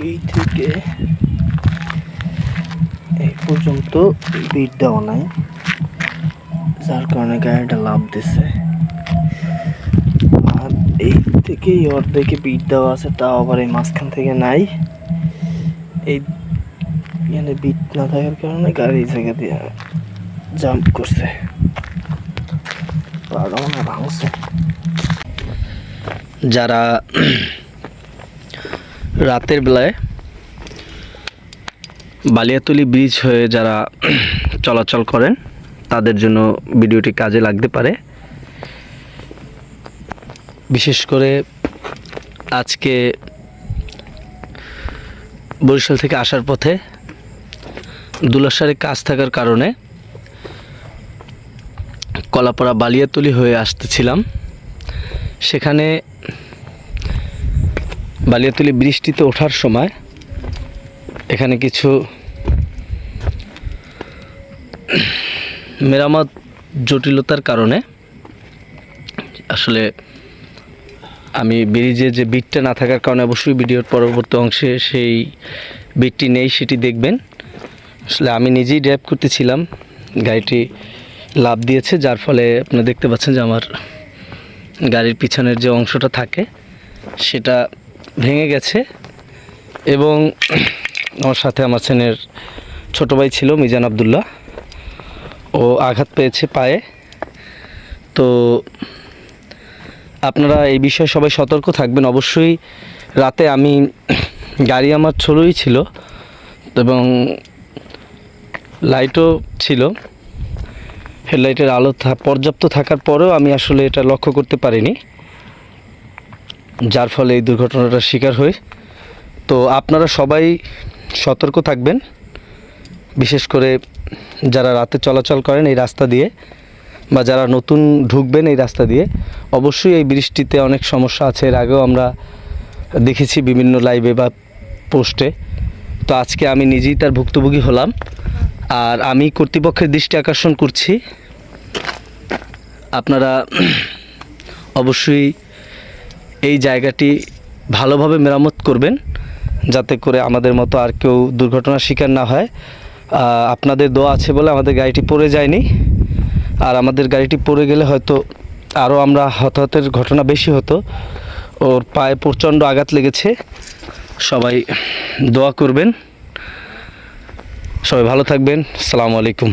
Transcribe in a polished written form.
এই থেকে এই পর্যন্ত বিট দেওয়া নাই, যার কারণে গাড়িটা লাভ দিছে। আর এই থেকে অর্ধেকে বিট দেওয়া আছে, তাও আবার এই মাঝখান থেকে নাই। এই এখানে বিট না থাকার কারণে গাড়ি এই জায়গা দিয়ে জাম্প করছে, ভাঙছে। যারা রাতের বেলায় বালিয়াতলি ব্রিজ হয়ে যারা চলাচল করেন তাদের জন্য ভিডিওটি কাজে লাগতে পারে। বিশেষ করে আজকে বরিশাল থেকে আসার পথে দুলাসারে কাজ থাকার কারণে কলাপাড়া বালিয়াতলি হয়ে আসতেছিলাম। সেখানে বালিয়াতলি বৃষ্টিতে ওঠার সময় এখানে কিছু মেরামত জটিলতার কারণে আসলে আমি ব্রিজে যে বিটটা না থাকার কারণে অবশ্যই ভিডিওর পরবর্তী অংশে সেই বিটটি নেই, সেটি দেখবেন। আসলে আমি নিজেই ড্রাইভ করতেছিলাম, গাড়িটি লাফ দিয়েছে, যার ফলে আপনি দেখতে পাচ্ছেন যে আমার গাড়ির পিছনের যে অংশটা থাকে সেটা ভেঙে গেছে। এবং আমার সাথে আমার ছেলের ছোটো ভাই ছিল মিজান আবদুল্লাহ, ও আঘাত পেয়েছে পায়ে। তো আপনারা এই বিষয়ে সবাই সতর্ক থাকবেন। অবশ্যই রাতে আমি গাড়ি আমার ছোটোই ছিল এবং লাইটও ছিল, হেডলাইটের আলো পর্যাপ্ত থাকার পরেও আমি আসলে এটা লক্ষ্য করতে পারিনি, যার ফলে এই দুর্ঘটনাটার শিকার হই। তো আপনারা সবাই সতর্ক থাকবেন, বিশেষ করে যারা রাতে চলাচল করেন এই রাস্তা দিয়ে বা যারা নতুন ঢুকবেন এই রাস্তা দিয়ে। অবশ্যই এই বৃষ্টিতে অনেক সমস্যা আছে, এর আগেও আমরা দেখেছি বিভিন্ন লাইভে বা পোস্টে। তো আজকে আমি নিজেই তার ভুক্তভোগী হলাম। আর আমি কর্তৃপক্ষের দৃষ্টি আকর্ষণ করছি, আপনারা অবশ্যই এই জায়গাটি ভালোভাবে মেরামত করবেন, যাতে করে আমাদের মতো আর কেউ দুর্ঘটনার শিকার না হয়। আপনাদের দোয়া আছে বলে আমাদের গাড়িটি পড়ে যায়নি, আর আমাদের গাড়িটি পড়ে গেলে হয়তো আরও আমরা হতাহতের ঘটনা বেশি হতো। ওর পায়ে প্রচণ্ড আঘাত লেগেছে। সবাই দোয়া করবেন, সবাই ভালো থাকবেন। আসসালামু আলাইকুম।